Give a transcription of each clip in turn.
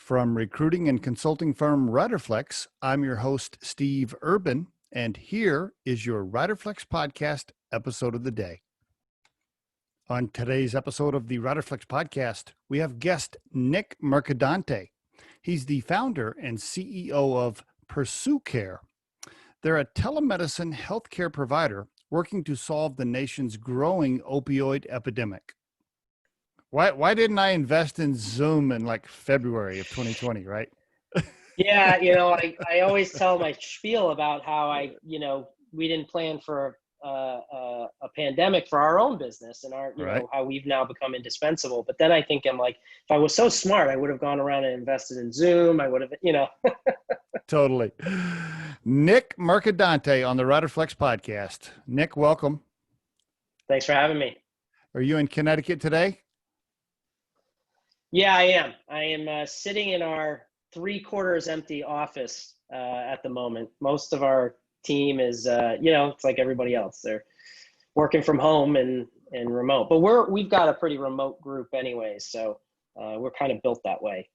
From recruiting and consulting firm Riderflex, I'm your host, Steve Urban, and here is your Riderflex podcast episode of the day. On today's episode of the Riderflex podcast, we have guest Nick Mercadante. He's the founder and CEO of PursueCare. They're a telemedicine healthcare provider working to solve the nation's growing opioid epidemic. Why didn't I invest in Zoom in like February of 2020, right? Yeah, I always tell my spiel about how we didn't plan for a pandemic for our own business and our, Right. how we've now become indispensable. But then I think I'm like, if I was so smart, I would have gone around and invested in Zoom. I would have, Totally. Nick Mercadante on the Riderflex podcast. Nick, welcome. Thanks for having me. Are you in Connecticut today? Yeah, I am. I am sitting in our 3/4 empty office at the moment. Most of our team is, it's like everybody else. They're working from home and remote. But we've got a pretty remote group anyway, so we're kind of built that way.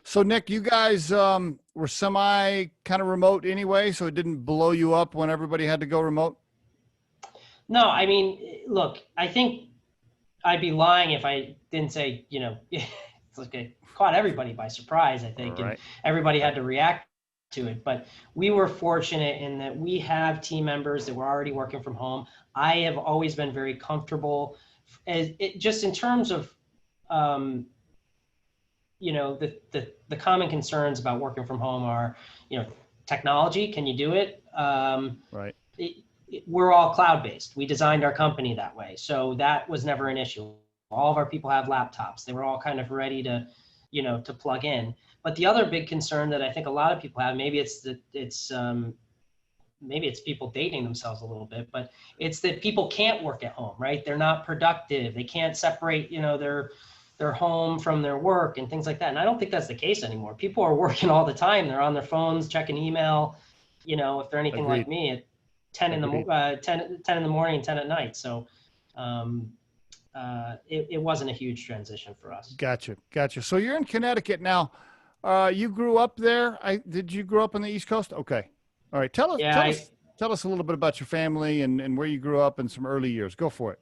So, Nick, you guys were semi kind of remote anyway, so it didn't blow you up when everybody had to go remote? No, I mean, look, I think I'd be lying if I didn't say, it's like it caught everybody by surprise, I think, Right. and everybody had to react to it. But we were fortunate in that we have team members that were already working from home. I have always been very comfortable, just in terms of, the common concerns about working from home are, technology. Can you do it? Right. We're all cloud-based. We designed our company that way, so that was never an issue. All of our people have laptops. They were all kind of ready to, to plug in. But the other big concern that I think a lot of people have, maybe it's people dating themselves a little bit, but it's that people can't work at home, right? They're not productive. They can't separate, their home from their work and things like that. And I don't think that's the case anymore. People are working all the time. They're on their phones, checking email, if they're anything Agreed. like me at 10 in the morning and 10 at night. So, it wasn't a huge transition for us. Gotcha. So you're in Connecticut now. You grew up there. Did you grow up on the East Coast? Okay. All right. Tell us a little bit about your family and where you grew up in some early years. Go for it.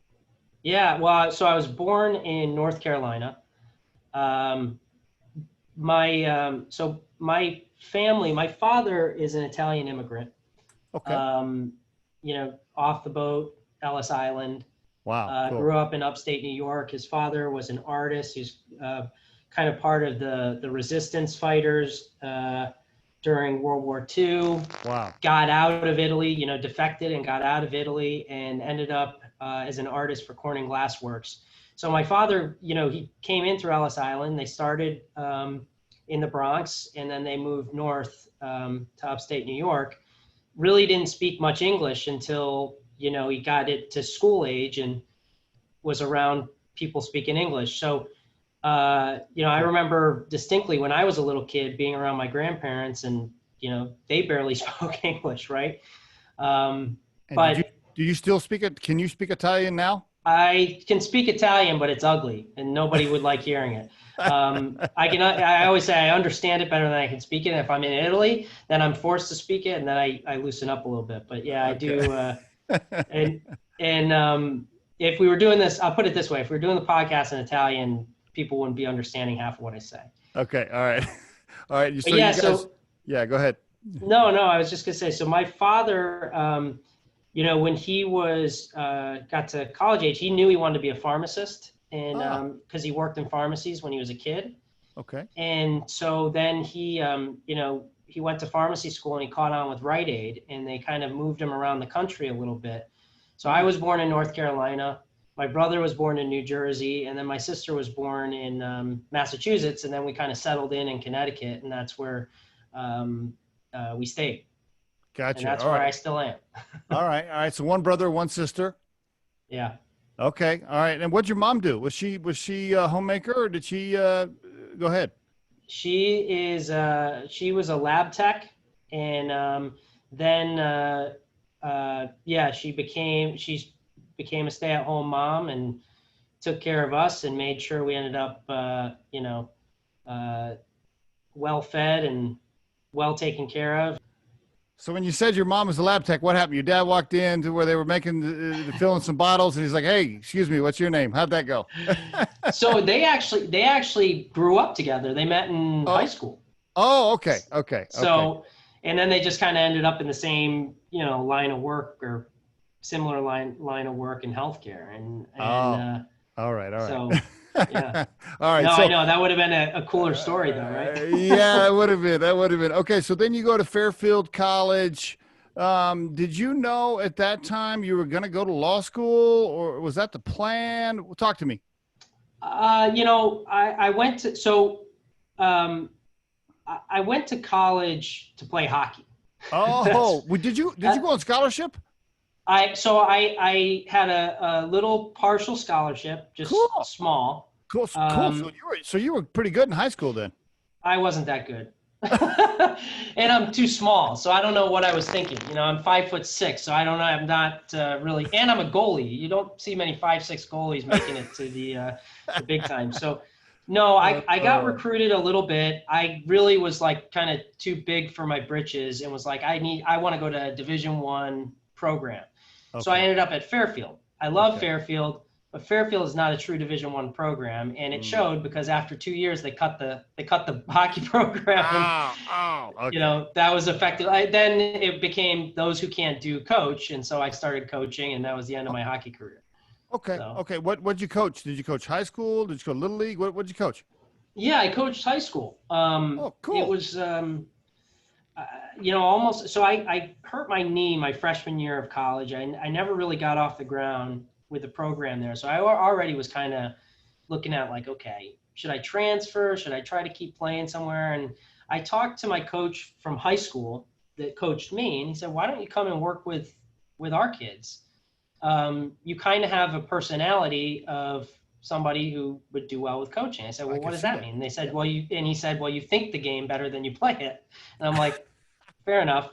Yeah. Well, so I was born in North Carolina. My family, my father is an Italian immigrant. Okay. Off the boat, Ellis Island. Wow. Cool. Grew up in upstate New York. His father was an artist who's kind of part of the resistance fighters during World War II. Wow. Got out of Italy, defected and got out of Italy and ended up as an artist for Corning Glass Works. So my father, he came in through Ellis Island. They started in the Bronx and then they moved north to upstate New York. Really didn't speak much English until he got it to school age and was around people speaking English. So, I remember distinctly when I was a little kid being around my grandparents and, they barely spoke English, right? But do you still speak it? Can you speak Italian now? I can speak Italian, but it's ugly and nobody would like hearing it. I always say I understand it better than I can speak it. If I'm in Italy, then I'm forced to speak it and then I loosen up a little bit. But yeah, I do. And if we were doing this, I'll put it this way: if we were doing the podcast in Italian, people wouldn't be understanding half of what I say. Okay, all right. So go ahead. No, I was just gonna say. So my father, when he got to college age, he knew he wanted to be a pharmacist, and because he worked in pharmacies when he was a kid. Okay. And so then he went to pharmacy school and he caught on with Rite Aid and they kind of moved him around the country a little bit. So I was born in North Carolina. My brother was born in New Jersey. And then my sister was born in Massachusetts. And then we kind of settled in Connecticut. And that's where we stayed. Gotcha. And that's where I still am. All right. So one brother, one sister. Yeah. Okay. All right. And what'd your mom do? Was she a homemaker or did she go ahead? She was a lab tech, and then she became a stay-at-home mom and took care of us and made sure we ended up well fed and well taken care of. So when you said your mom was a lab tech, what happened? Your dad walked in to where they were making filling some bottles, and he's like, "Hey, excuse me, what's your name? How'd that go?" So they actually grew up together. They met in high Oh, school. oh, okay. So, and then they just kind of ended up in the same, line of work or similar line of work in healthcare. And Oh, all right, all right. so, yeah. All right. No, I So, know that would have been a cooler story though, right? yeah, that would have been. That would have been. Okay. So then you go to Fairfield College. Did you know at that time you were going to go to law school, or was that the plan? Well, talk to me. I went to, so um, I went to college to play hockey. Oh, That's well, did you that, go on scholarship? I had a little partial scholarship, just Cool. small. Cool. So Um, you were pretty good in high school then. I wasn't that good. And I'm too small, so I don't know what I was thinking. I'm 5'6", so I don't know. I'm not really, and I'm a goalie. You don't see many 5'6" goalies making it to the big time. So, no, I got Uh, recruited a little bit. I really was like kind of too big for my britches, and was like, I want to go to a Division I program. So I okay. ended up at Fairfield. I love Okay. Fairfield. But Fairfield is not a true Division I program, and it Mm. showed because after 2 years they cut the hockey program, and Oh, okay. that was effective. Then it became those who can't do coach, and so I started coaching, and that was the end of my hockey career. Okay. So Okay. What'd you coach? Did you coach high school? Did you go little league? What'd you coach? yeah, I coached high school. Oh, It cool. was almost. So I hurt my knee my freshman year of college. I never really got off the ground with the program there, so I already was kind of looking at like, okay, should I transfer? Should I try to keep playing somewhere? And I talked to my coach from high school that coached me, and he said, why don't you come and work with our kids? You kind of have a personality of somebody who would do well with coaching. I said, I well, what can does see that that. mean? And they said, Yeah. he said, well, you think the game better than you play it. And I'm like, fair enough.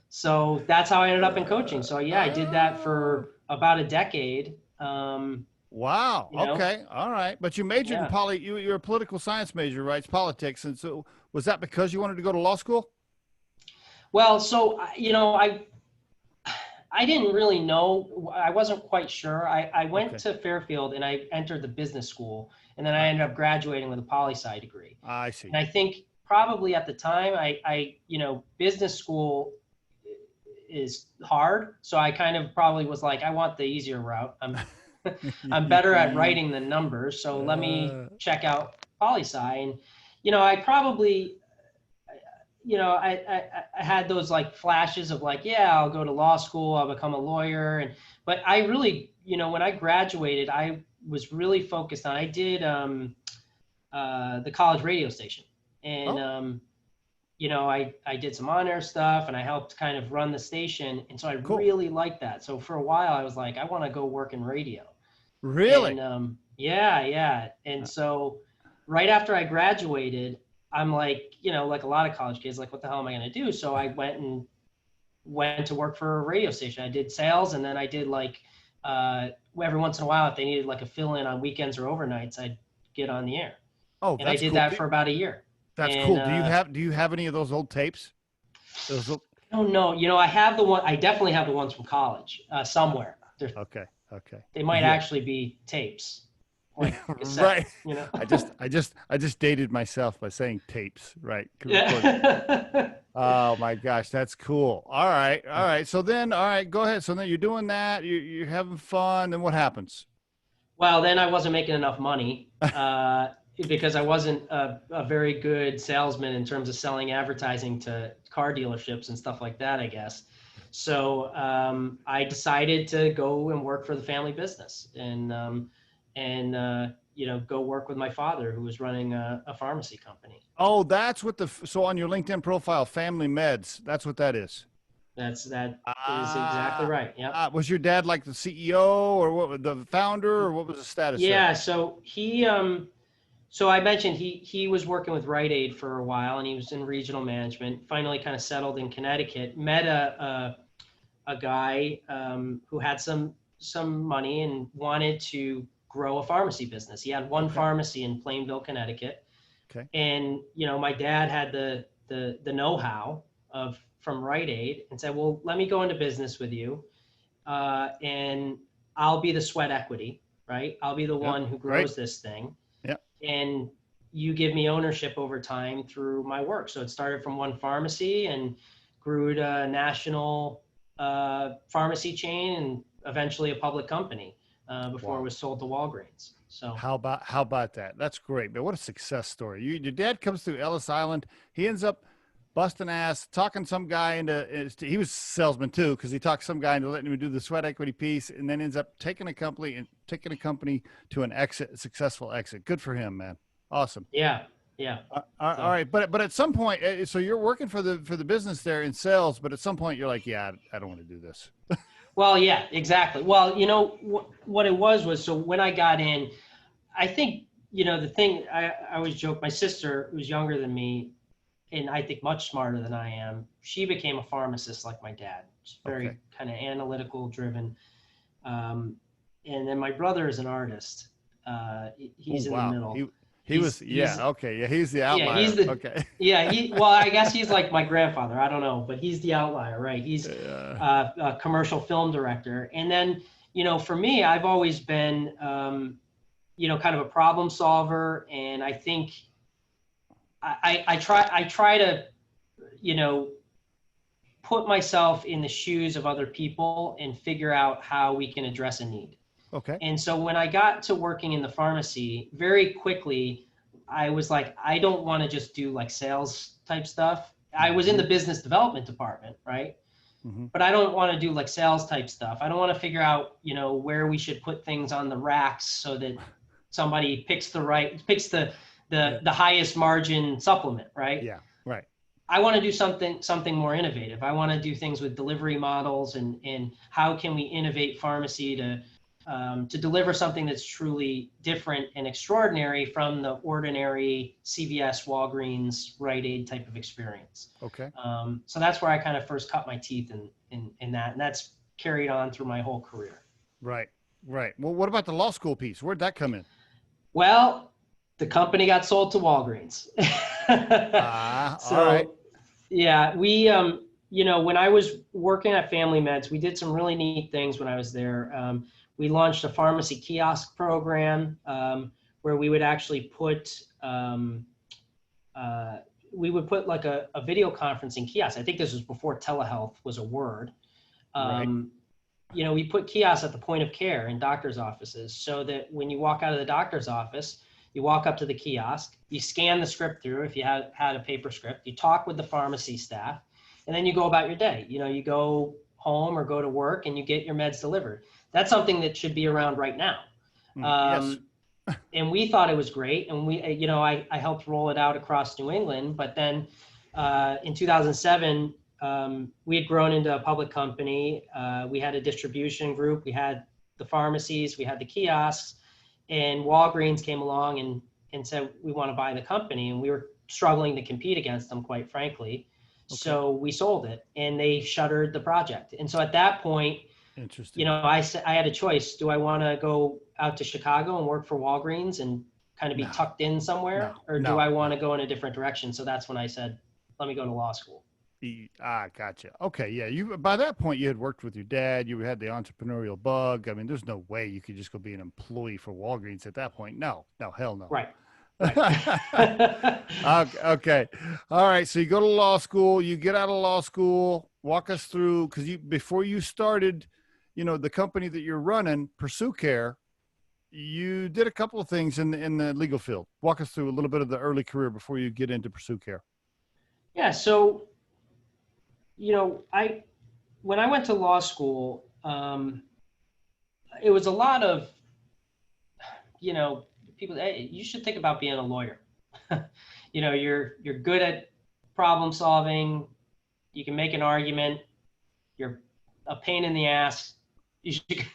So that's how I ended up in coaching. So yeah, I did that Oh, for about a decade. wow. You know, Okay. All right. But you majored in yeah. you're a political science major, right? It's politics. And so was that because you wanted to go to law school? Well, so I didn't really know. I wasn't quite sure. I went Okay. to Fairfield and I entered the business school, and then I I, ended up graduating with a poli-sci degree. I see. And I think probably at the time, business school is hard, so I kind of probably was like, I want the easier route. I'm better at writing than numbers, so let me Uh, check out poli-sci. And I probably I had those like flashes of like, yeah, I'll go to law school, I'll become a lawyer. But I really, when I graduated, I was really focused on, I did the college radio station. And, oh, I did some on-air stuff and I helped kind of run the station. And so I cool. really liked that. So for a while I was like, I want to go work in radio. Really? And yeah. And so right after I graduated, I'm like, like a lot of college kids, like, what the hell am I going to do? So I went to work for a radio station. I did sales, and then I did like every once in a while, if they needed like a fill in on weekends or overnights, I'd get on the air. Oh, And I that's did cool. that for about a year. That's And cool. Do you have any of those old tapes? Those old, I don't know, I have I definitely have the ones from college somewhere. okay. Okay. They might Yeah. actually be tapes, like Right. cassette. I just dated myself by saying tapes, right? Recording. Yeah. Oh my gosh, that's cool. All right. All right. So then, all right, go ahead. So then you're doing that, you're having fun, then what happens? Well, then I wasn't making enough money because I wasn't a very good salesman in terms of selling advertising to car dealerships and stuff like that, I guess. So I decided to go and work for the family business and go work with my father, who was running a pharmacy company. Oh, that's what so on your LinkedIn profile, family meds, that's what that is. That is exactly Ah, right. Yep. was your dad like the CEO or what, the founder, or what was the status there? Yeah. So I mentioned he was working with Rite Aid for a while, and he was in regional management. Finally, kind of settled in Connecticut. Met a guy who had some money and wanted to grow a pharmacy business. He had one Okay. pharmacy in Plainville, Connecticut, Okay. And, my dad had the know-how from Rite Aid and said, well, let me go into business with you. And I'll be the sweat equity, right? I'll be the Yep. one who Great. grows this thing. Yep. And you give me ownership over time through my work. So it started from one pharmacy and grew to a national pharmacy chain and eventually a public company before it was sold to Walgreens. So how about that? That's great, man. What a success story. Your dad comes through Ellis Island. He ends up busting ass, talking some guy he was a salesman too, because he talked some guy into letting him do the sweat equity piece, and then ends up taking a company to an exit, a successful exit. Good for him, man. Awesome. yeah. All right, but at some point, so you're working for the business there in sales, but at some point you're like, yeah, I don't want to do this. Well, yeah, exactly. Well, what it was so when I got in, I think, the thing I always joke, my sister, who's younger than me, and I think much smarter than I am, she became a pharmacist like my dad. She's very kind of analytical driven. And then my brother is an artist. He's in the middle. He's the outlier. Well, I guess he's like my grandfather. I don't know, but he's the outlier, right? He's a commercial film director. And then, for me, I've always been, kind of a problem solver. And I think I try to, put myself in the shoes of other people and figure out how we can address a need. Okay. And so when I got to working in the pharmacy, very quickly, I was like, I don't want to just do like sales type stuff. I was in the business development department, right? Mm-hmm. But I don't want to do like sales type stuff. I don't want to figure out, where we should put things on the racks so that somebody picks the highest margin supplement, right? Yeah, right. I want to do something more innovative. I want to do things with delivery models and how can we innovate pharmacy to deliver something that's truly different and extraordinary from the ordinary CVS, Walgreens, Rite Aid type of experience. Okay. So that's where I kind of first cut my teeth in that, and that's carried on through my whole career. Right. Well, what about the law school piece? Where'd that come in? Well, the company got sold to Walgreens. All right. Yeah, we, when I was working at Family Meds, we did some really neat things when I was there. We launched a pharmacy kiosk program where we would actually put like a video conferencing kiosk. I think this was before telehealth was a word. Right. We put kiosks at the point of care in doctor's offices so that when you walk out of the doctor's office, you walk up to the kiosk, you scan the script through if you had a paper script, you talk with the pharmacy staff, and then you go about your day. You go home or go to work and you get your meds delivered. That's something that should be around right now. Yes. And we thought it was great. And I helped roll it out across New England. But then in 2007, we had grown into a public company. We had a distribution group. We had the pharmacies, we had the kiosks, and Walgreens came along and said, we want to buy the company. And we were struggling to compete against them, quite frankly. Okay. So we sold it and they shuttered the project. And so at that point, interesting. I had a choice. Do I want to go out to Chicago and work for Walgreens and kind of be tucked in somewhere? Or do I want to go in a different direction? So that's when I said, let me go to law school. Gotcha. Okay. Yeah. By that point you had worked with your dad, you had the entrepreneurial bug. I mean, there's no way you could just go be an employee for Walgreens at that point. No, hell no. Right. Okay. All right. So you go to law school, you get out of law school, walk us through, because before you started, the company that you're running, PursueCare, you did a couple of things in the legal field. Walk us through a little bit of the early career before you get into PursueCare. Yeah. So, when I went to law school, it was a lot of, people, hey, you should think about being a lawyer. You're good at problem solving. You can make an argument. You're a pain in the ass. You should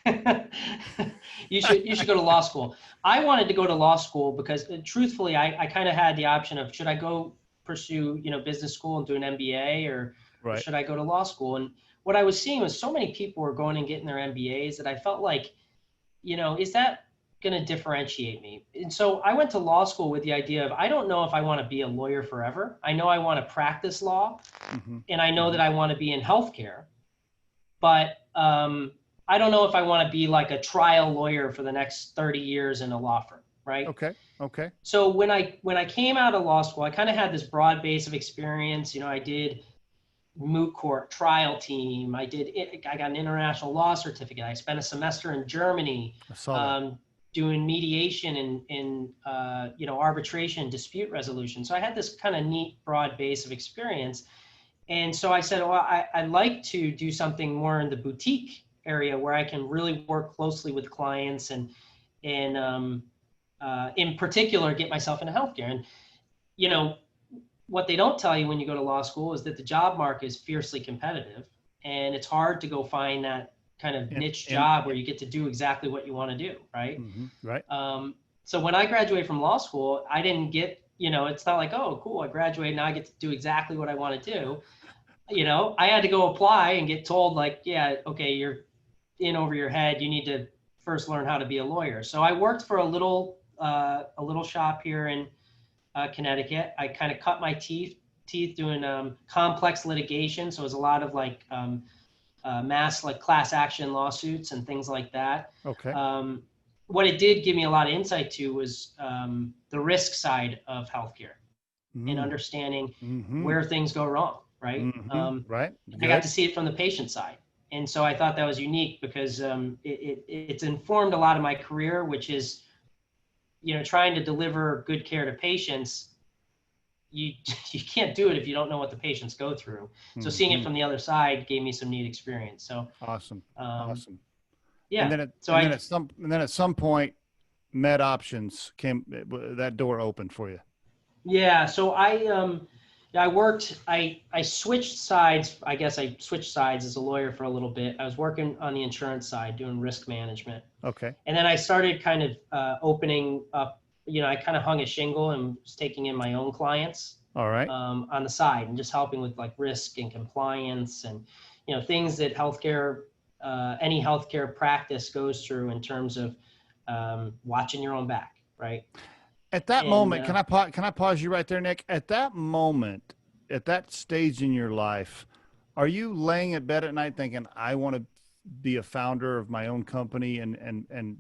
you should go to law school. I wanted to go to law school because truthfully, I kind of had the option of, should I go pursue, business school and do an MBA or should I go to law school? And what I was seeing was so many people were going and getting their MBAs that I felt like, is that going to differentiate me. And so I went to law school with the idea of, I don't know if I want to be a lawyer forever. I know I want to practice law, and I know that I want to be in healthcare, but I don't know if I want to be like a trial lawyer for the next 30 years in a law firm, right? Okay. So when I came out of law school, I kind of had this broad base of experience. You know, I did moot court trial team. I got an international law certificate. I spent a semester in Germany I saw that. doing mediation and arbitration, dispute resolution. So I had this kind of neat broad base of experience. And so I said, well, I'd like to do something more in the boutique area where I can really work closely with clients and in particular, get myself into healthcare. And, you know, what they don't tell you when you go to law school is that the job market is fiercely competitive, and it's hard to go find that kind of niche job where you get to do exactly what you want to do, right? Right. So when I graduated from law school, I didn't get, it's not like, oh, cool, I graduated, now I get to do exactly what I want to do. I had to go apply and get told like, yeah, okay, you're in over your head. You need to first learn how to be a lawyer. So I worked for a little shop here in Connecticut. I kind of cut my teeth doing complex litigation. So it was a lot of like mass like class action lawsuits and things like that. Okay. What it did give me a lot of insight to was the risk side of healthcare and understanding where things go wrong, right? Right. I got to see it from the patient side. And so I thought that was unique because it's informed a lot of my career, which is, trying to deliver good care to patients. You can't do it if you don't know what the patients go through. So seeing it from the other side gave me some neat experience. So awesome. Yeah. And then at some point, Med Options came. That door opened for you. Yeah. So I switched sides. I guess I switched sides as a lawyer for a little bit. I was working on the insurance side doing risk management. Okay. And then I started kind of opening up, I kind of hung a shingle and was taking in my own clients. All right. On the side and just helping with like risk and compliance and, things that any healthcare practice goes through in terms of watching your own back, right? At that moment, can I pause you right there, Nick? At that moment, at that stage in your life, are you laying in bed at night thinking, I want to be a founder of my own company and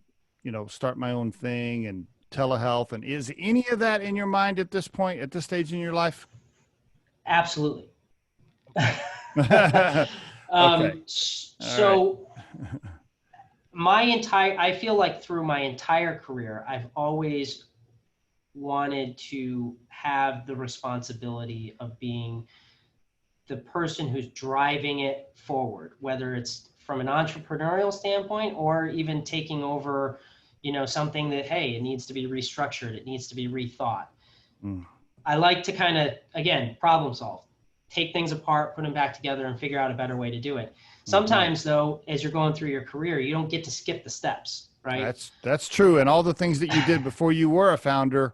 start my own thing and telehealth? And is any of that in your mind at this point, at this stage in your life? Absolutely. Okay. So I feel like through my entire career, I've always wanted to have the responsibility of being the person who's driving it forward, whether it's from an entrepreneurial standpoint or even taking over, something that, hey, it needs to be restructured. It needs to be rethought. I like to kind of, again, problem solve, take things apart, put them back together and figure out a better way to do it. Sometimes though, as you're going through your career, you don't get to skip the steps, right? That's true. And all the things that you did before you were a founder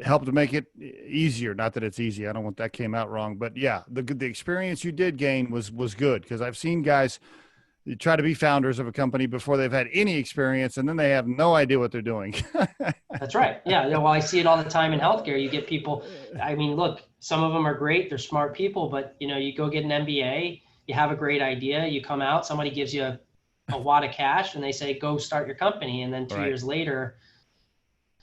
helped to make it easier. Not that it's easy. I don't want that came out wrong, but yeah, the experience you did gain was good. Cause I've seen guys try to be founders of a company before they've had any experience and then they have no idea what they're doing. That's right. Yeah. Well, I see it all the time in healthcare. You get people, I mean, look, some of them are great. They're smart people, but you go get an MBA, you have a great idea, you come out, somebody gives you a wad of cash and they say, go start your company. And then 2 years later,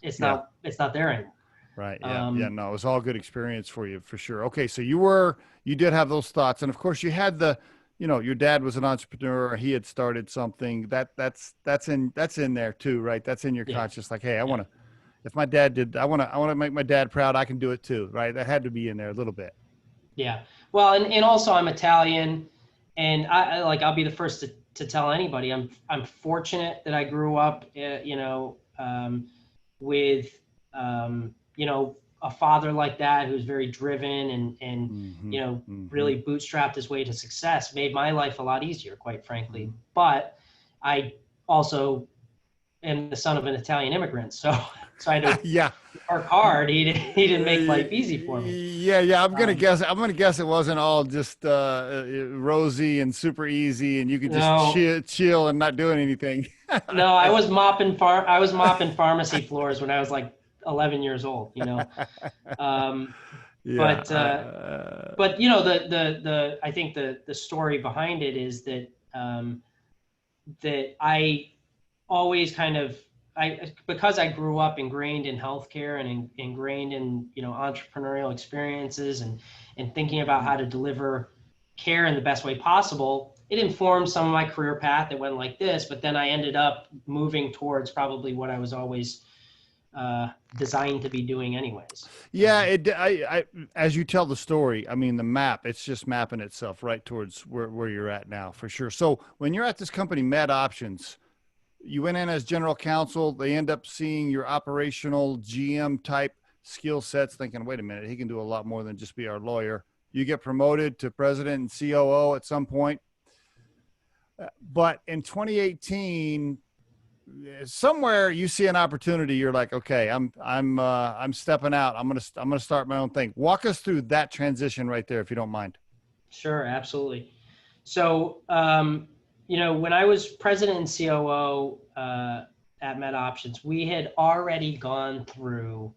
it's not there anymore. Right. Yeah. No, it was all good experience for you for sure. Okay. So you did have those thoughts. And of course you had your dad was an entrepreneur. He had started something that's in there too, right? That's in your conscious. Like, hey, if my dad did, I want to make my dad proud. I can do it too. Right. That had to be in there a little bit. Yeah. Well, and also I'm Italian and I'll be the first to tell anybody I'm fortunate that I grew up, with, a father like that who's very driven and really bootstrapped his way to success, made my life a lot easier, quite frankly. But I also am the son of an Italian immigrant. So I had to Yeah. work hard. He didn't make life easy for me. Yeah. I'm gonna guess. I'm gonna guess it wasn't all just rosy and super easy, and you could just No, chill and not doing anything. no, I was mopping pharmacy floors when I was like 11 years old, you know. Um, Yeah. but but you know, the I think the story behind it is that that I always kind of because I grew up ingrained in healthcare and ingrained in, you know, entrepreneurial experiences and thinking about how to deliver care in the best way possible, it informed some of my career path that went like this. But then I ended up moving towards probably what I was always designed to be doing anyways. Yeah, as you tell the story, I mean, the map, it's just mapping itself right towards where you're at now, for sure. So when you're at this company, Med Options, you went in as general counsel. They end up seeing your operational GM type skill sets, thinking, wait a minute, he can do a lot more than just be our lawyer. You get promoted to president and COO at some point. But in 2018, somewhere you see an opportunity, you're like, okay, I'm stepping out. I'm gonna start my own thing. Walk us through that transition right there, if you don't mind. Sure, absolutely. So, you know, when I was president and COO at Med Options, we had already gone through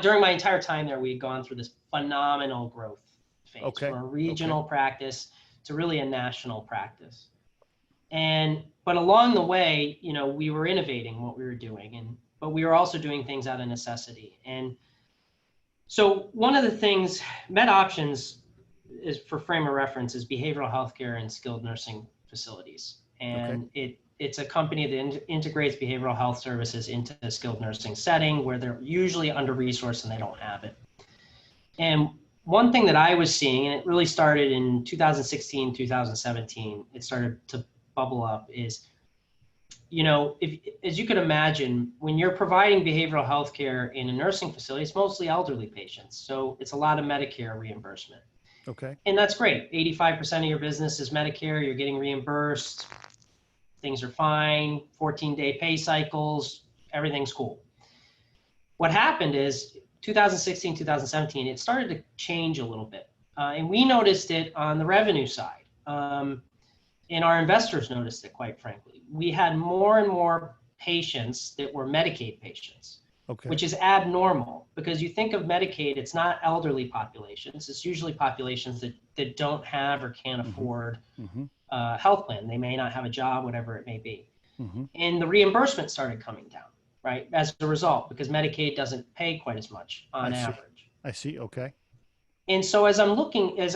during my entire time there, we had gone through this phenomenal growth phase Okay. from a regional practice to really a national practice. But along the way, you know, we were innovating what we were doing, but we were also doing things out of necessity. And so one of the things, Med Options is, for frame of reference, is behavioral healthcare and skilled nursing facilities. And it's a company that integrates behavioral health services into a skilled nursing setting where they're usually under-resourced and they don't have it. And one thing that I was seeing, and it really started in 2016, 2017, it started to bubble up, is, you know, as you could imagine, when you're providing behavioral health care in a nursing facility, it's mostly elderly patients. So it's a lot of Medicare reimbursement. Okay. And that's great. 85% of your business is Medicare. You're getting reimbursed. Things are fine. 14-day pay cycles. Everything's cool. What happened is 2016, 2017, it started to change a little bit. And we noticed it on the revenue side. And our investors noticed it, quite frankly. We had more and more patients that were Medicaid patients, which is abnormal, because you think of Medicaid, it's not elderly populations. It's usually populations that don't have or can't afford a health plan. They may not have a job, whatever it may be. And the reimbursement started coming down, right, as a result, because Medicaid doesn't pay quite as much on average. I see. Okay. And so as I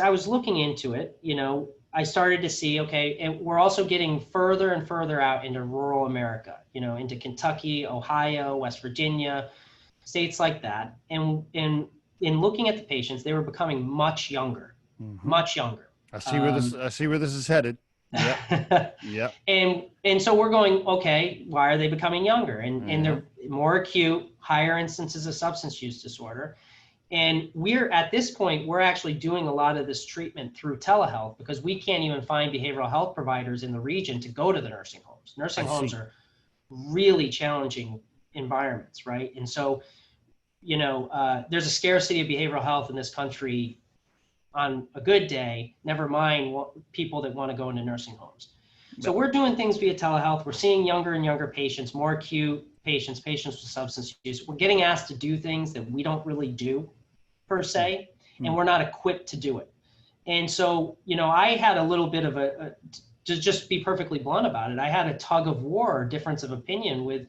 was looking into it, you know, I started to see, okay, and we're also getting further and further out into rural America, you know, into Kentucky, Ohio, West Virginia, states like that. And in looking at the patients, they were becoming much younger, much younger. I see where this is headed. Yep. Yep. And so we're going, okay, why are they becoming younger? And they're more acute, higher instances of substance use disorder. And at this point, we're actually doing a lot of this treatment through telehealth, because we can't even find behavioral health providers in the region to go to the nursing homes. Nursing homes are really challenging environments, right? And so, you know, there's a scarcity of behavioral health in this country on a good day, never mind people that want to go into nursing homes. So we're doing things via telehealth. We're seeing younger and younger patients, more acute patients with substance use. We're getting asked to do things that we don't really do per se, and we're not equipped to do it. And so, you know, I had a little bit of to just be perfectly blunt about it, I had a tug of war, difference of opinion with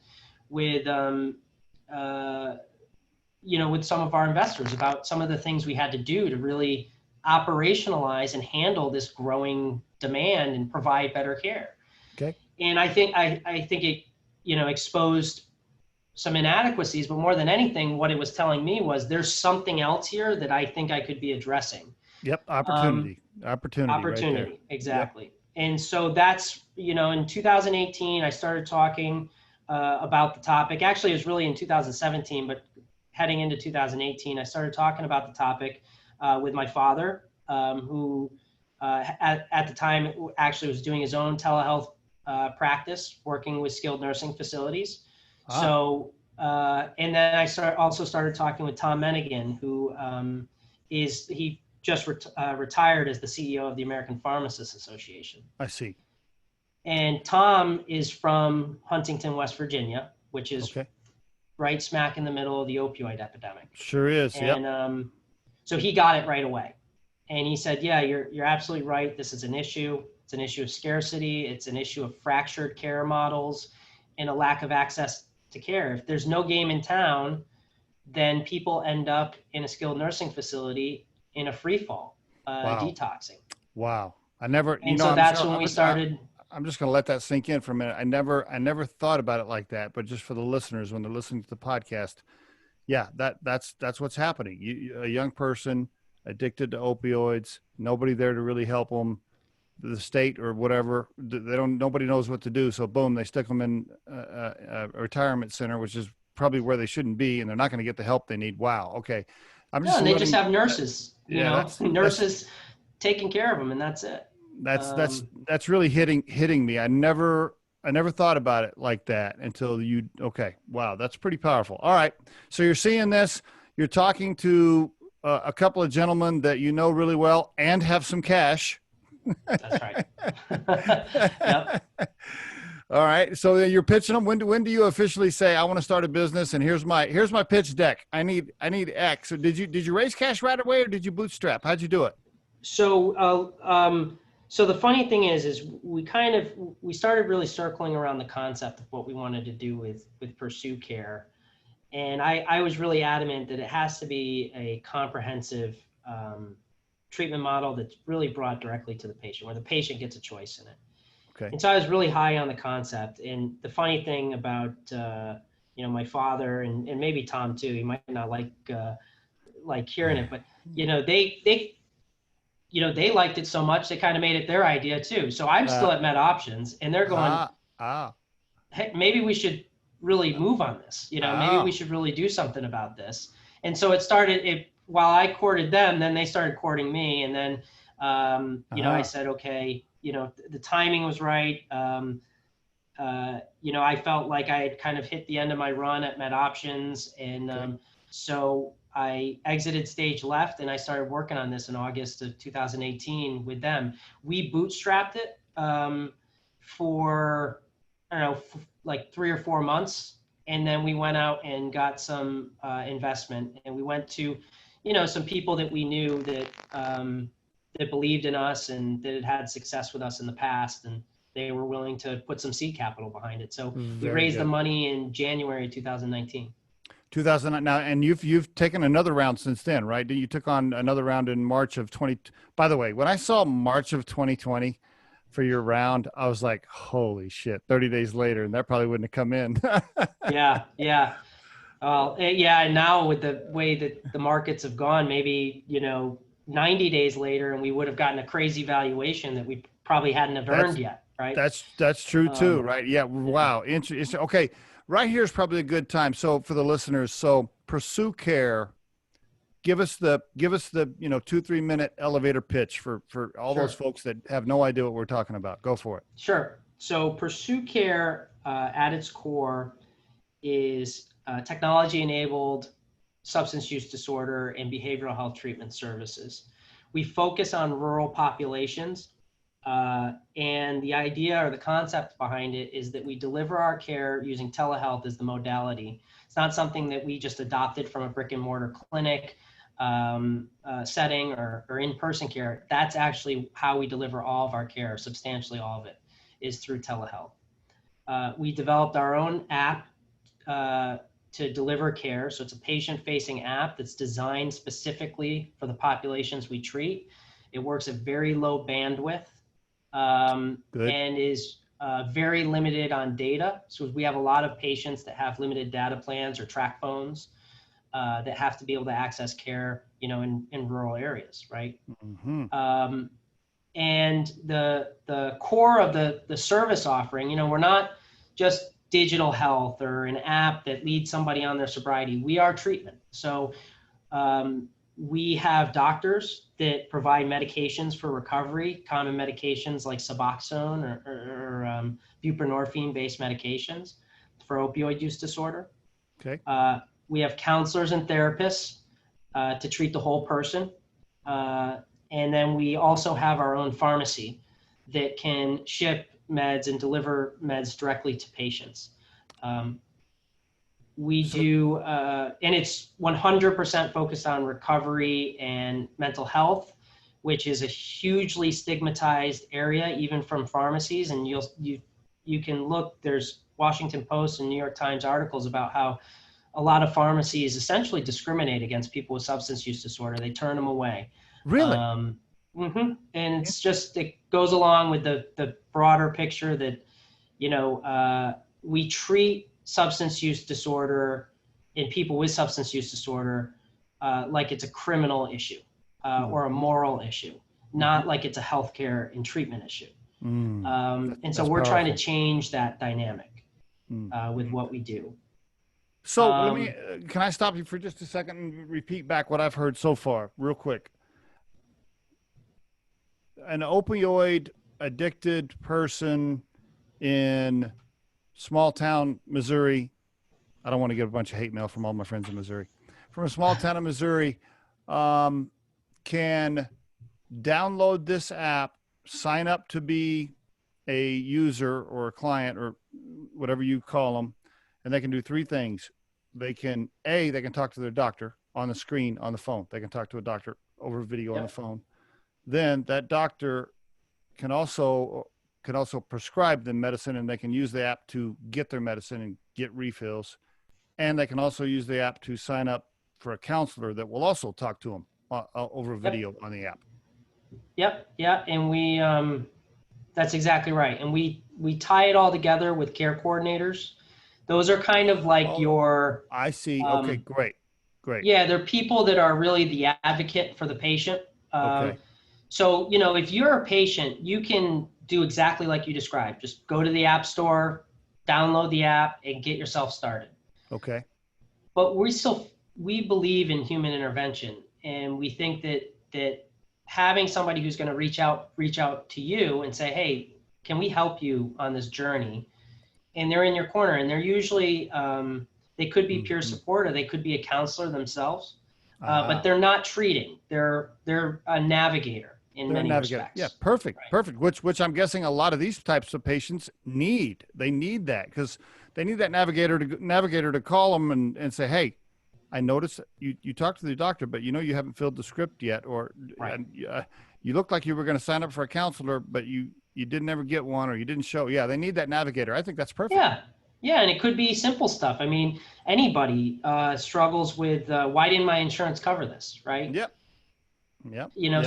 you know, with some of our investors about some of the things we had to do to really operationalize and handle this growing demand and provide better care. Okay. And I think it, you know, exposed some inadequacies, but more than anything, what it was telling me was there's something else here that I think I could be addressing. Yep. Opportunity right there. Exactly. Yep. And so that's, you know, in 2018, I started talking about the topic. Actually, it was really in 2017, but heading into 2018, I started talking about the topic with my father, who at the time actually was doing his own telehealth practice, working with skilled nursing facilities. So, and then I also started talking with Tom Menigan, who he just retired as the CEO of the American Pharmacists Association. I see. And Tom is from Huntington, West Virginia, which is Okay. right smack in the middle of the opioid epidemic. Sure is. And so he got it right away. And he said, yeah, you're absolutely right. This is an issue. It's an issue of scarcity. It's an issue of fractured care models and a lack of access to care. If there's no game in town, then people end up in a skilled nursing facility in a free fall, Wow. detoxing. Wow. I never, And so that's when we started. I'm just going to let that sink in for a minute. I never thought about it like that, but just for the listeners, when they're listening to the podcast, yeah, that's what's happening. A young person addicted to opioids, nobody there to really help them, the state or whatever, nobody knows what to do. So boom, they stick them in a retirement center, which is probably where they shouldn't be, and they're not going to get the help they need. Wow. Okay. And they just have nurses, nurses taking care of them, and that's it. That's really hitting me. I never thought about it like that until okay. Wow. That's pretty powerful. All right. So you're seeing this, you're talking to a couple of gentlemen that you know really well and have some cash. That's right. Yep. All right. So you're pitching them. When do you officially say, I want to start a business and here's my pitch deck. I need X. So did you raise cash right away or did you bootstrap? How'd you do it? So the funny thing is we started really circling around the concept of what we wanted to do with PursueCare. And I was really adamant that it has to be a comprehensive treatment model that's really brought directly to the patient, where the patient gets a choice in it. Okay. And so I was really high on the concept. And the funny thing about my father and maybe Tom too, he might not like hearing it, but they liked it so much they kind of made it their idea too. So I'm still at Med Options, and they're going, hey, maybe we should really move on this. Maybe we should really do something about this. And so it started. While I courted them, then they started courting me, and then I said, okay, the timing was right. I felt like I had kind of hit the end of my run at Med Options, and so I exited stage left, and I started working on this in August of 2018 with them. We bootstrapped it for, like 3 or 4 months. And then we went out and got some investment, and we went to, some people that we knew that believed in us and that had success with us in the past, and they were willing to put some seed capital behind it. So we raised the money in January 2019. 2009 now, and you've taken another round since then, right? You took on another round in March of 20. By the way, when I saw March of 2020 for your round, I was like, holy shit, 30 days later, and that probably wouldn't have come in. Yeah. And now with the way that the markets have gone, maybe 90 days later, and we would have gotten a crazy valuation that we probably hadn't have earned yet, right? That's true too, right? Yeah. Wow. Interesting. Okay. Right here is probably a good time. So for the listeners, PursueCare, give us the 2-3 minute elevator pitch for all those folks that have no idea what we're talking about. Go for it. Sure. So PursueCare at its core is technology-enabled substance use disorder and behavioral health treatment services. We focus on rural populations. And the idea or the concept behind it is that we deliver our care using telehealth as the modality. It's not something that we just adopted from a brick and mortar clinic setting or in-person care. That's actually how we deliver all of our care. Substantially all of it is through telehealth. We developed our own app to deliver care. So it's a patient-facing app that's designed specifically for the populations we treat. It works at very low bandwidth. And is very limited on data. So we have a lot of patients that have limited data plans or track phones that have to be able to access care, in rural areas, right? Mm-hmm. And the core of the service offering, we're not just digital health or an app that leads somebody on their sobriety. We are treatment. So we have doctors that provide medications for recovery, common medications like Suboxone or buprenorphine-based medications. for opioid use disorder. Okay. We have counselors and therapists to treat the whole person. And then we also have our own pharmacy that can ship meds and deliver meds directly to patients. We do, and it's 100% focused on recovery and mental health, which is a hugely stigmatized area, even from pharmacies. And you can look, there's Washington Post and New York Times articles about how a lot of pharmacies essentially discriminate against people with substance use disorder. They turn them away. Really? And it's just, it goes along with the broader picture that, we treat substance use disorder in people with substance use disorder like it's a criminal issue or a moral issue, not like it's a healthcare and treatment issue. And so we're trying to change that dynamic with what we do. So can I stop you for just a second and repeat back what I've heard so far real quick? An opioid addicted person in small town Missouri. I don't want to get a bunch of hate mail from all my friends in Missouri. From a small town in Missouri, can download this app, sign up to be a user or a client or whatever you call them, and they can do three things. They can talk to their doctor on the screen on the phone. They can talk to a doctor over video on the phone. Then that doctor can also prescribe them medicine, and they can use the app to get their medicine and get refills. And they can also use the app to sign up for a counselor that will also talk to them over video on the app. Yep. Yeah. And we, that's exactly right. And we tie it all together with care coordinators. Those are kind of like I see. Okay, great. Yeah. They're people that are really the advocate for the patient. Okay. So, if you're a patient, you can do exactly like you described. Just go to the app store, download the app, and get yourself started. Okay. But we believe in human intervention, and we think that having somebody who's going to reach out to you and say, hey, can we help you on this journey? And they're in your corner, and they're usually, they could be peer support, or they could be a counselor themselves, but they're not treating. They're a navigator in many respects. Yeah, perfect, right. Perfect. Which I'm guessing a lot of these types of patients need. They need that because they need that navigator to call them and say, hey, I noticed you talked to the doctor, but you haven't filled the script yet, or you looked like you were going to sign up for a counselor, but you didn't ever get one, or you didn't show. Yeah, they need that navigator. I think that's perfect. Yeah, and it could be simple stuff. I mean, anybody struggles with why didn't my insurance cover this, right? Yep.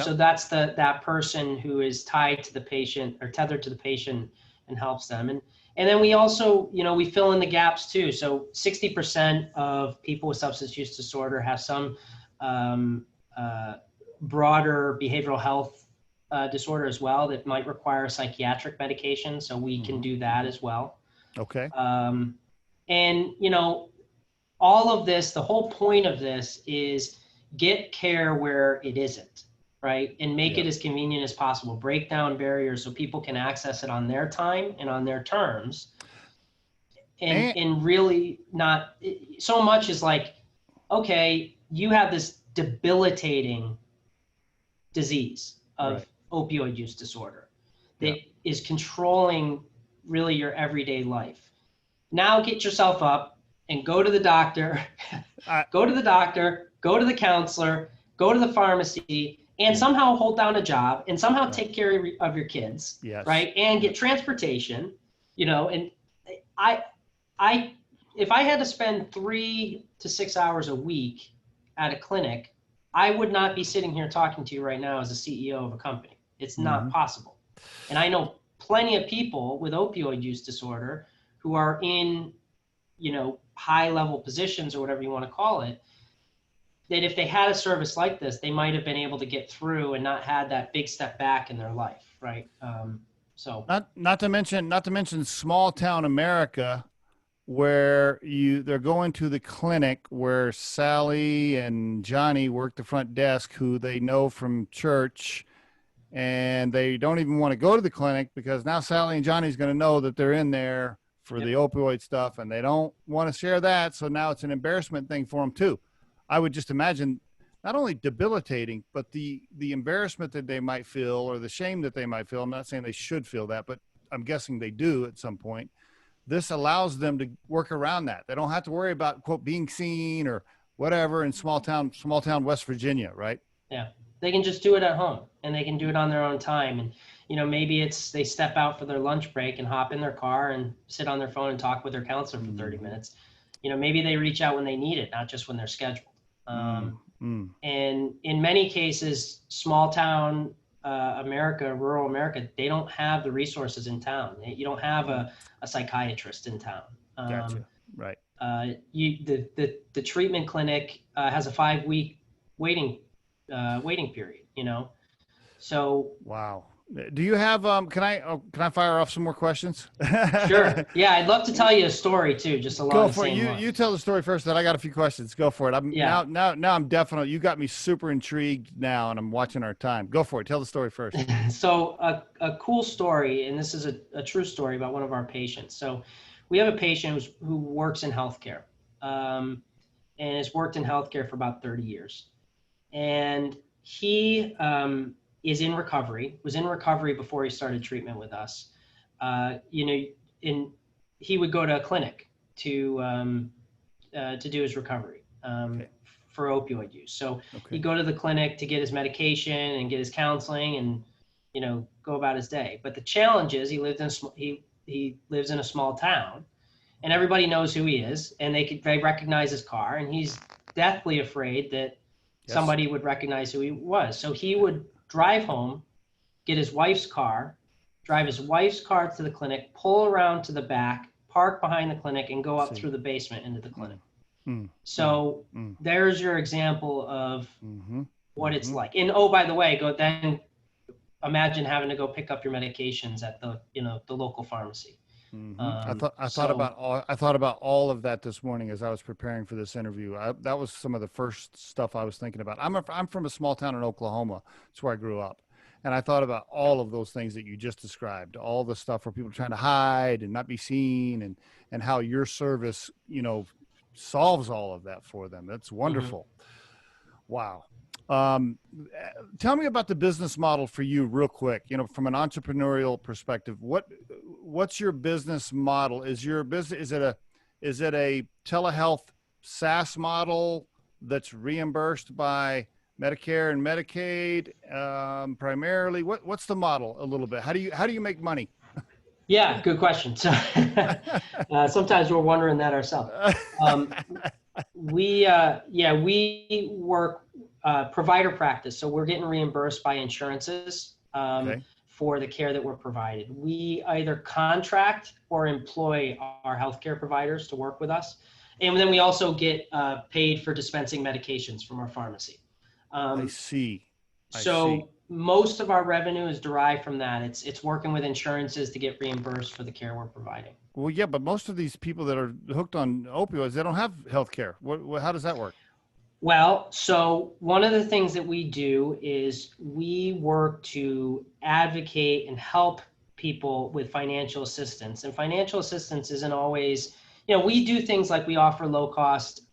So that's that person who is tied to the patient or tethered to the patient and helps them. And then we also, we fill in the gaps too. So 60% of people with substance use disorder have some broader behavioral health disorder as well that might require psychiatric medication. So we can do that as well. Okay. And, all of this, the whole point of this is get care where it isn't, right? And make it as convenient as possible. Break down barriers so people can access it on their time and on their terms. And really not so much as like, okay, you have this debilitating disease of opioid use disorder that is controlling really your everyday life. Now get yourself up and go to the doctor, go to the counselor, go to the pharmacy, and somehow hold down a job and somehow take care of your kids, right? And get transportation, and if I had to spend 3 to 6 hours a week at a clinic, I would not be sitting here talking to you right now as a CEO of a company. It's not possible. And I know plenty of people with opioid use disorder who are in, high level positions or whatever you want to call it, that if they had a service like this, they might have been able to get through and not had that big step back in their life. Right. So not to mention small town America, where they're going to the clinic where Sally and Johnny work the front desk, who they know from church, and they don't even want to go to the clinic because now Sally and Johnny's going to know that they're in there for the opioid stuff, and they don't want to share that. So now it's an embarrassment thing for them too. I would just imagine not only debilitating, but the embarrassment that they might feel or the shame that they might feel. I'm not saying they should feel that, but I'm guessing they do at some point. This allows them to work around that. They don't have to worry about, quote, being seen or whatever in small town West Virginia, right? Yeah. They can just do it at home, and they can do it on their own time. And, maybe it's they step out for their lunch break and hop in their car and sit on their phone and talk with their counselor for 30 minutes. Maybe they reach out when they need it, not just when they're scheduled. And in many cases, small town America, rural America, they don't have the resources in town. You don't have a psychiatrist in town. Gotcha. Right. The treatment clinic has a 5-week waiting period. So wow. Do you have can I fire off some more questions? Sure. Yeah, I'd love to tell you a story too, just along the same lines. You tell the story first, then I got a few questions. Go for it. Now I'm definitely, you got me super intrigued now, and I'm watching our time. Go for it. Tell the story first. So a cool story, and this is a true story about one of our patients. So we have a patient who works in healthcare, and has worked in healthcare for about 30 years. And he was in recovery before he started treatment with us. He would go to a clinic to do his recovery for opioid use. So he'd go to the clinic to get his medication and get his counseling and, go about his day. But the challenge is he lives in a small town, and everybody knows who he is, and they recognize his car, and he's deathly afraid that somebody would recognize who he was. So he would drive home, get his wife's car, drive his wife's car to the clinic, pull around to the back, park behind the clinic, and go up through the basement into the clinic. So there's your example of what it's like. And by the way, then imagine having to go pick up your medications at the local pharmacy. I thought about all of that this morning as I was preparing for this interview. That was some of the first stuff I was thinking about. I'm from a small town in Oklahoma. That's where I grew up. And I thought about all of those things that you just described, all the stuff where people are trying to hide and not be seen, and how your service, solves all of that for them. That's wonderful. Wow. Tell me about the business model for you real quick, from an entrepreneurial perspective. What's your business model? Is it a telehealth SaaS model that's reimbursed by Medicare and Medicaid, primarily? What's the model a little bit? How do you make money? Yeah, good question. So sometimes we're wondering that ourselves. We work provider practice, so we're getting reimbursed by insurances for the care that we're provided. We either contract or employ our healthcare providers to work with us, and then we also get paid for dispensing medications from our pharmacy. I see. Most of our revenue is derived from that. It's working with insurances to get reimbursed for the care we're providing. Well, yeah, but most of these people that are hooked on opioids, they don't have health care. How does that work? Well, so one of the things that we do is we work to advocate and help people with financial assistance. And financial assistance isn't always, we do things like we offer low cost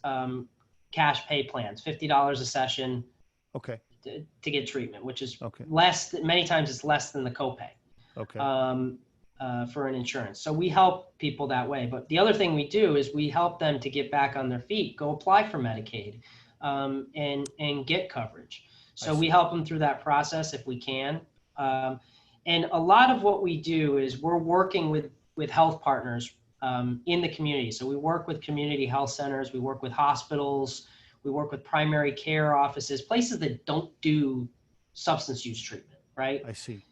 cash pay plans, $50 a session. Okay. To get treatment, which is many times it's less than the copay for an insurance. So we help people that way. But the other thing we do is we help them to get back on their feet, go apply for Medicaid, and get coverage. So we help them through that process if we can. And a lot of what we do is we're working with health partners in the community. So we work with community health centers, we work with hospitals, we work with primary care offices, places that don't do substance use treatment, right? I see.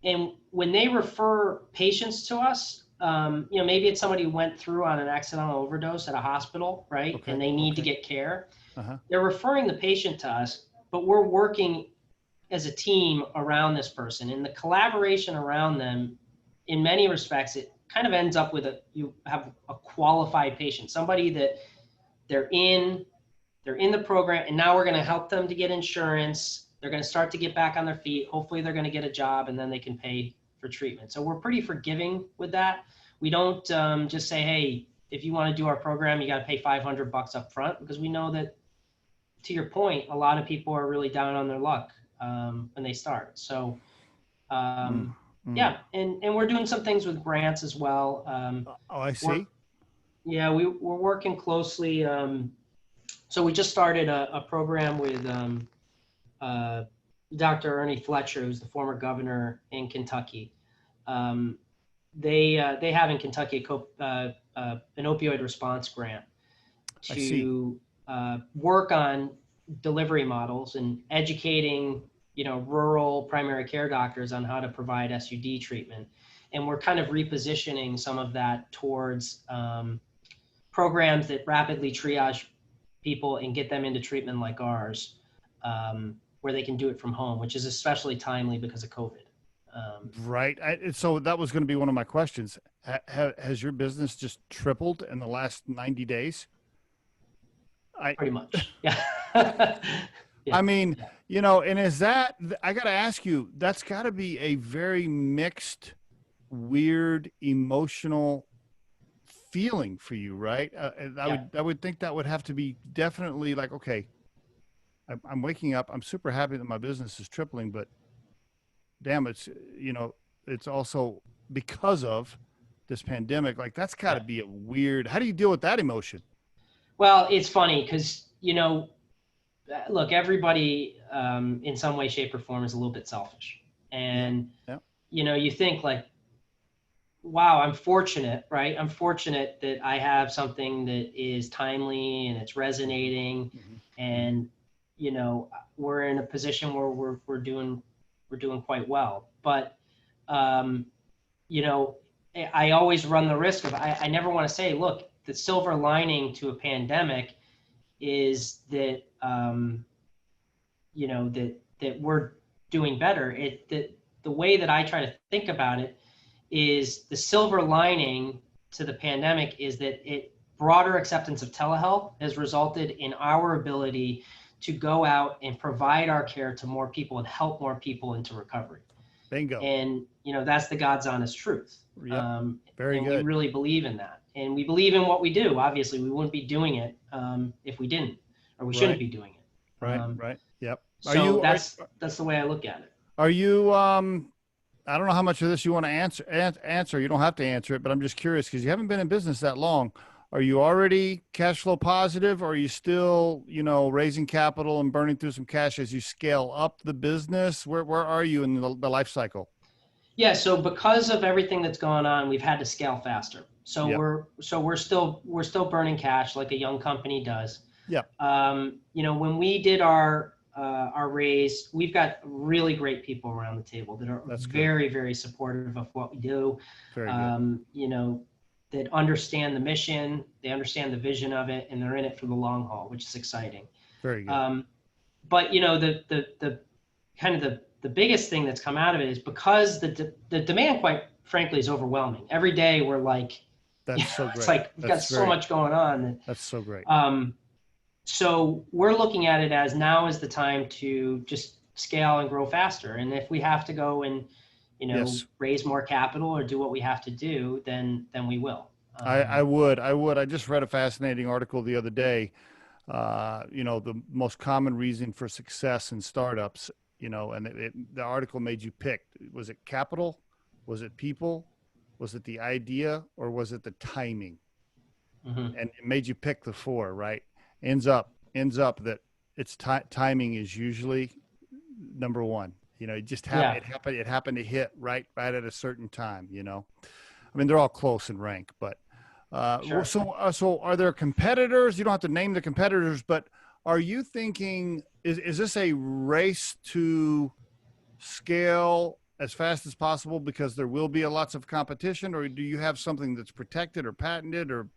And when they refer patients to us, maybe it's somebody who went through on an accidental overdose at a hospital, right? And they need to get care. They're referring the patient to us, but we're working as a team around this person. And the collaboration around them, in many respects, it kind of ends up with you have a qualified patient, somebody that they're in the program, and now we're going to help them to get insurance. They're going to start to get back on their feet. Hopefully they're going to get a job, and then they can pay for treatment. So we're pretty forgiving with that. we don't just say, hey, if you want to do our program, you got to pay $500 up front, because we know that, to your point, a lot of people are really down on their luck when they start. So yeah, and we're doing some things with grants as well. Oh, I see. We're working closely. So we just started a program with Dr. Ernie Fletcher, who's the former governor in Kentucky. They have in Kentucky an opioid response grant to work on delivery models and educating, rural primary care doctors on how to provide SUD treatment. And we're kind of repositioning some of that towards programs that rapidly triage people and get them into treatment like ours, where they can do it from home, which is especially timely because of COVID. Right. So that was going to be one of my questions. Has your business just tripled in the last 90 days? Pretty much. Yeah. I mean, and is that, I got to ask you, that's got to be a very mixed, weird, emotional feeling for you, right? I would think that would have to be definitely like, okay, I'm waking up, I'm super happy that my business is tripling, but damn, it's also because of this pandemic. Like, that's got to be a weird, how do you deal with that emotion? Well, it's funny because, look, everybody in some way, shape, or form is a little bit selfish. And, you think like, wow, I'm fortunate, right? I'm fortunate that I have something that is timely and it's resonating. And, we're in a position where we're doing quite well. But, I always run the risk of, I never want to say, look, the silver lining to a pandemic is that, that we're doing better. The way that I try to think about it is the silver lining to the pandemic is that broader acceptance of telehealth has resulted in our ability to go out and provide our care to more people and help more people into recovery. Bingo. And, that's the God's honest truth. Very and good. We really believe in that. And we believe in what we do. Obviously, we wouldn't be doing it if we didn't, or we shouldn't be doing it. Right. Yep. That's the way I look at it. Are you, I don't know how much of this you want to answer. You don't have to answer it, but I'm just curious because you haven't been in business that long. Are you already cash flow positive, or are you still, raising capital and burning through some cash as you scale up the business? Where are you in the life cycle? Yeah. So because of everything that's gone on, we've had to scale faster. So we're still burning cash like a young company does. Yeah. When we did our raise, we've got really great people around the table that are very, very supportive of what we do. Very good. That understand the mission, they understand the vision of it, and they're in it for the long haul, which is exciting. Very good. But the kind of the biggest thing that's come out of it is because the demand, quite frankly, is overwhelming. Every day we're like, that's so great. It's like we've got so much going on. That's so great. So we're looking at it as now is the time to just scale and grow faster. And if we have to go and, raise more capital or do what we have to do, then we will. I would. I just read a fascinating article the other day. The most common reason for success in startups, and the article made you pick. Was it capital? Was it people? Was it the idea? Or was it the timing? And it made you pick the four, right? Ends up that it's timing is usually number one. It just happened. Yeah. It happened to hit right at a certain time. I mean, they're all close in rank, but sure. So are there competitors? You don't have to name the competitors, but are you thinking is this a race to scale as fast as possible because there will be lots of competition, or do you have something that's protected or patented or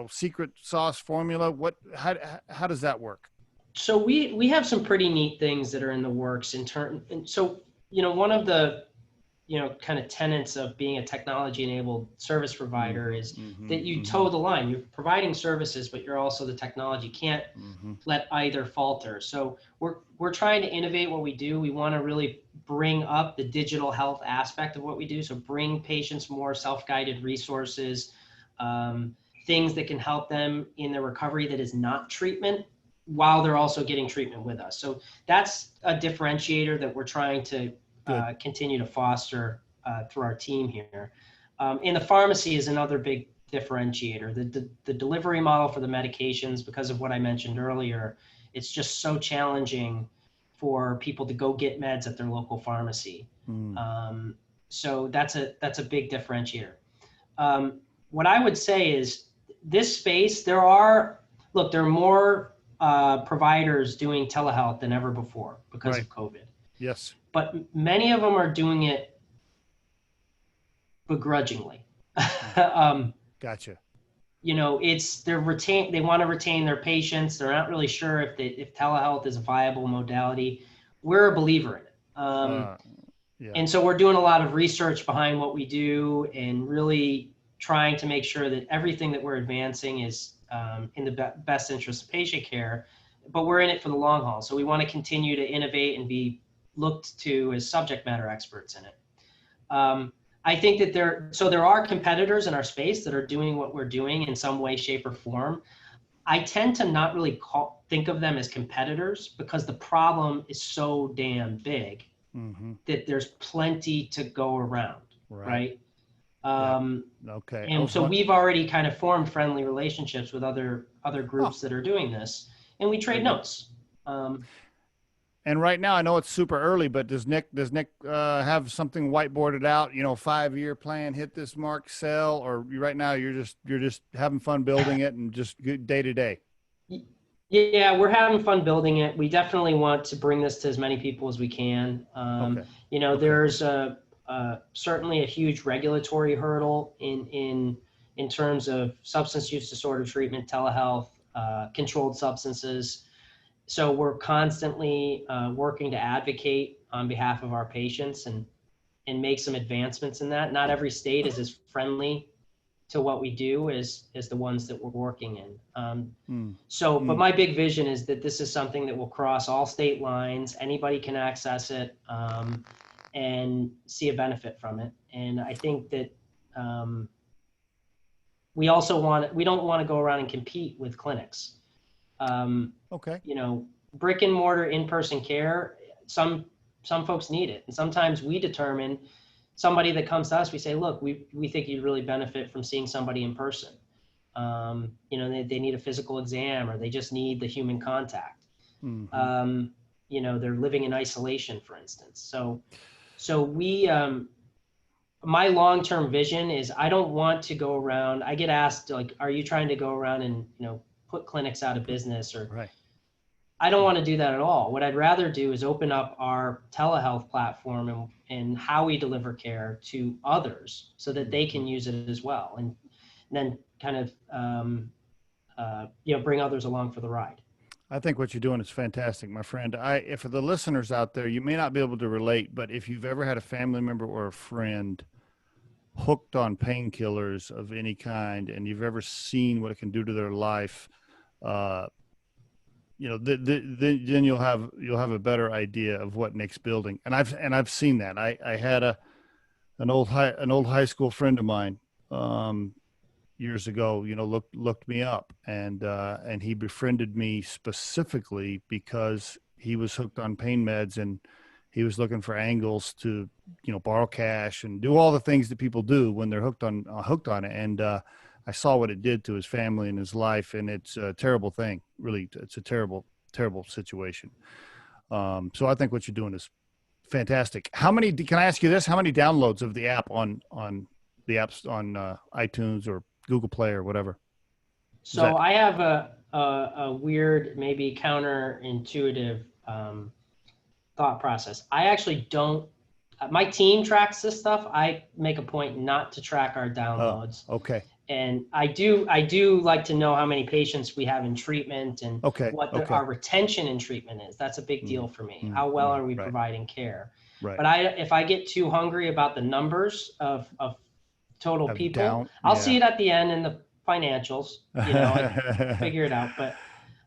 secret sauce formula? How does that work? So we have some pretty neat things that are in the works and so one of the kind of tenets of being a technology enabled service provider is that you toe the line. You're providing services, but you're also the technology. You can't let either falter. So we're trying to innovate what we do. We want to really bring up the digital health aspect of what we do. So bring patients more self-guided resources, things that can help them in their recovery that is not treatment, while they're also getting treatment with us. So that's a differentiator that we're trying to continue to foster through our team here. And the pharmacy is another big differentiator. The delivery model for the medications, because of what I mentioned earlier, it's just so challenging for people to go get meds at their local pharmacy. So that's a big differentiator. What I would say is this space, there are more providers doing telehealth than ever before because of COVID. Yes. But many of them are doing it begrudgingly. Gotcha. You know, they want to retain their patients. They're not really sure if telehealth is a viable modality. We're a believer in it. And so we're doing a lot of research behind what we do and really trying to make sure that everything that we're advancing is in the best interest of patient care, but we're in it for the long haul. So we want to continue to innovate and be looked to as subject matter experts in it. I think that there are competitors in our space that are doing what we're doing in some way, shape, or form. I tend to not really think of them as competitors because the problem is so damn big that there's plenty to go around, right? Okay. And so we've already kind of formed friendly relationships with other groups that are doing this, and we trade notes. And right now, I know it's super early, but does Nick have something whiteboarded out? 5-year plan, hit this mark, sell, or right now you're just having fun building it and just day to day. Yeah, we're having fun building it. We definitely want to bring this to as many people as we can. There's certainly a huge regulatory hurdle in terms of substance use disorder treatment, telehealth, controlled substances. So we're constantly working to advocate on behalf of our patients and make some advancements in that. Not every state is as friendly to what we do as the ones that we're working in. But my big vision is that this is something that will cross all state lines. Anybody can access it and see a benefit from it. And I think that we don't want to go around and compete with clinics. Brick and mortar in-person care, some folks need it. And sometimes we determine somebody that comes to us, we say, look, we think you'd really benefit from seeing somebody in person. They need a physical exam or they just need the human contact. They're living in isolation, for instance. So we, my long-term vision is I don't want to go around. I get asked, like, are you trying to go around and, put clinics out of business or I don't want to do that at all. What I'd rather do is open up our telehealth platform and how we deliver care to others so that they can use it as well. And then kind of, bring others along for the ride. I think what you're doing is fantastic, my friend. For the listeners out there, you may not be able to relate, but if you've ever had a family member or a friend hooked on painkillers of any kind, and you've ever seen what it can do to their life, then you'll have a better idea of what Nick's building. And I've seen that. I had an old high school friend of mine years ago, looked me up and he befriended me specifically because he was hooked on pain meds and he was looking for angles to, borrow cash and do all the things that people do when they're hooked on it. And I saw what it did to his family and his life, and it's a terrible thing. Really, it's a terrible, terrible situation. So I think what you're doing is fantastic. Can I ask you this? How many downloads of the app on the apps on iTunes or Google Play or whatever? So I have a weird, maybe counterintuitive thought process. I actually don't. My team tracks this stuff. I make a point not to track our downloads. Oh, okay. And I do like to know how many patients we have in treatment and what our retention in treatment is. That's a big deal for me. How well are we providing care? Right. But if I get too hungry about the numbers of total people, I'll see it at the end in the financials. I figure it out. But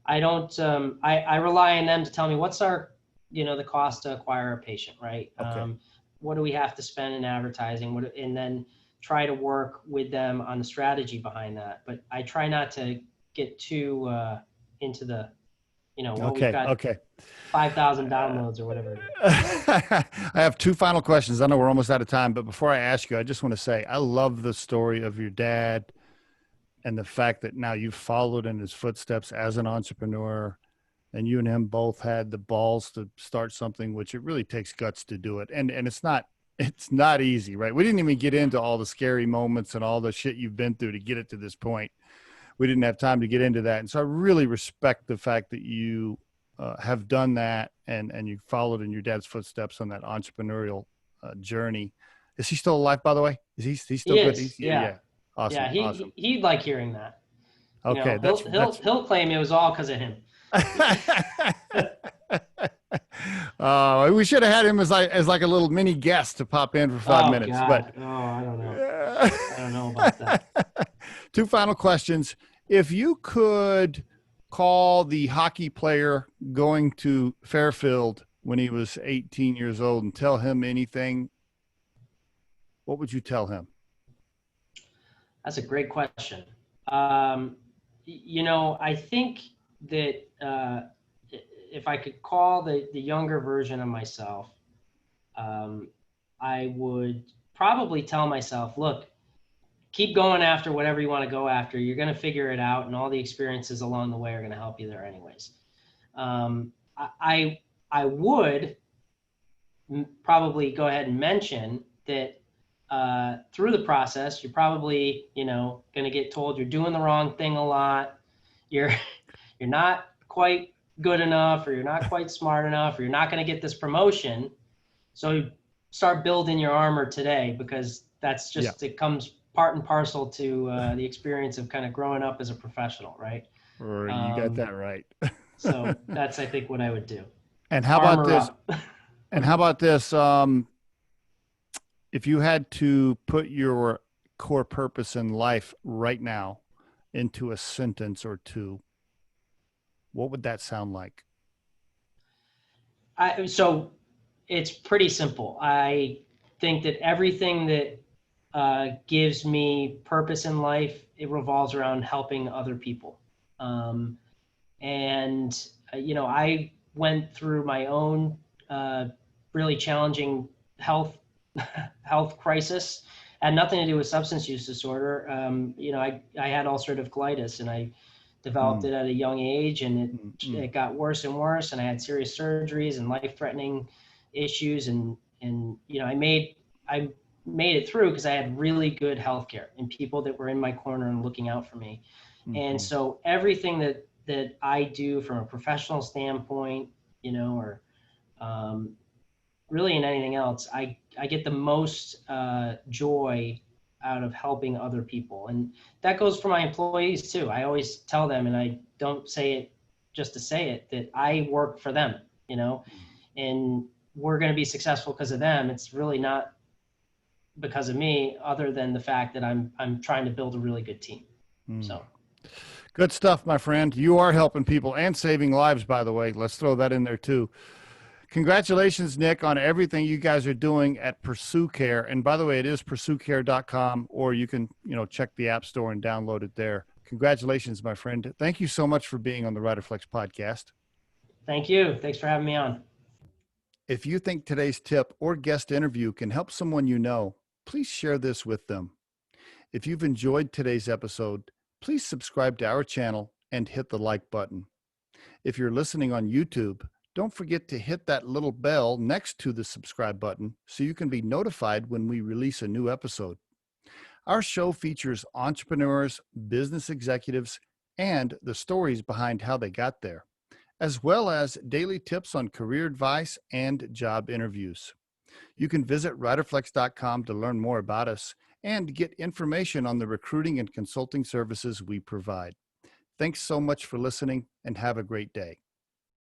I don't. I rely on them to tell me what's our the cost to acquire a patient, right? Okay. What do we have to spend in advertising? And then try to work with them on the strategy behind that. But I try not to get too into the, we've Okay. got Okay. 5,000 downloads or whatever it is. I have two final questions. I know we're almost out of time, but before I ask you, I just want to say I love the story of your dad and the fact that now you've followed in his footsteps as an entrepreneur, and you and him both had the balls to start something, which it really takes guts to do it. And it's not easy, right? We didn't even get into all the scary moments and all the shit you've been through to get it to this point. We didn't have time to get into that. And so I really respect the fact that you have done that and you followed in your dad's footsteps on that entrepreneurial journey. Is he still alive, by the way? He's still He good? is, Yeah. yeah. Awesome. Awesome. He'd like hearing that. Okay. He'll claim it was all because of him. We should have had him as like a little mini guest to pop in for 5 minutes. God. But I don't know. I don't know about that. Two final questions. If you could call the hockey player going to Fairfield when he was 18 years old and tell him anything, what would you tell him? That's a great question. I think that if I could call the younger version of myself, I would probably tell myself, look, keep going after whatever you want to go after. You're going to figure it out, and all the experiences along the way are going to help you there anyways. I would probably go ahead and mention that through the process, you're probably, going to get told you're doing the wrong thing a lot. You're not quite good enough, or you're not quite smart enough, or you're not going to get this promotion. So start building your armor today, because that's just, It comes part and parcel to the experience of kind of growing up as a professional, right? You got that right. So that's, I think, what I would do. And how about this? And how about this? If you had to put your core purpose in life right now into a sentence or two, what would that sound like? So it's pretty simple. I think that everything that gives me purpose in life, it revolves around helping other people. I went through my own really challenging health crisis. Had nothing to do with substance use disorder. I had ulcerative colitis, and I developed it at a young age, and it got worse and worse, and I had serious surgeries and life-threatening issues, and I made it through because I had really good healthcare and people that were in my corner and looking out for me. And so everything that I do from a professional standpoint, or really in anything else, I get the most joy out of helping other people. And that goes for my employees too. I always tell them, and I don't say it just to say it, that I work for them, and we're going to be successful because of them. It's really not because of me, other than the fact that I'm trying to build a really good team. So good stuff, my friend. You are helping people and saving lives, by the way. Let's throw that in there too. Congratulations, Nick, on everything you guys are doing at PursueCare. And by the way, it is pursuecare.com, or you can, check the App Store and download it there. Congratulations, my friend. Thank you so much for being on the Riderflex podcast. Thank you. Thanks for having me on. If you think today's tip or guest interview can help someone you know, please share this with them. If you've enjoyed today's episode, please subscribe to our channel and hit the like button. If you're listening on YouTube, don't forget to hit that little bell next to the subscribe button so you can be notified when we release a new episode. Our show features entrepreneurs, business executives, and the stories behind how they got there, as well as daily tips on career advice and job interviews. You can visit riderflex.com to learn more about us and get information on the recruiting and consulting services we provide. Thanks so much for listening, and have a great day.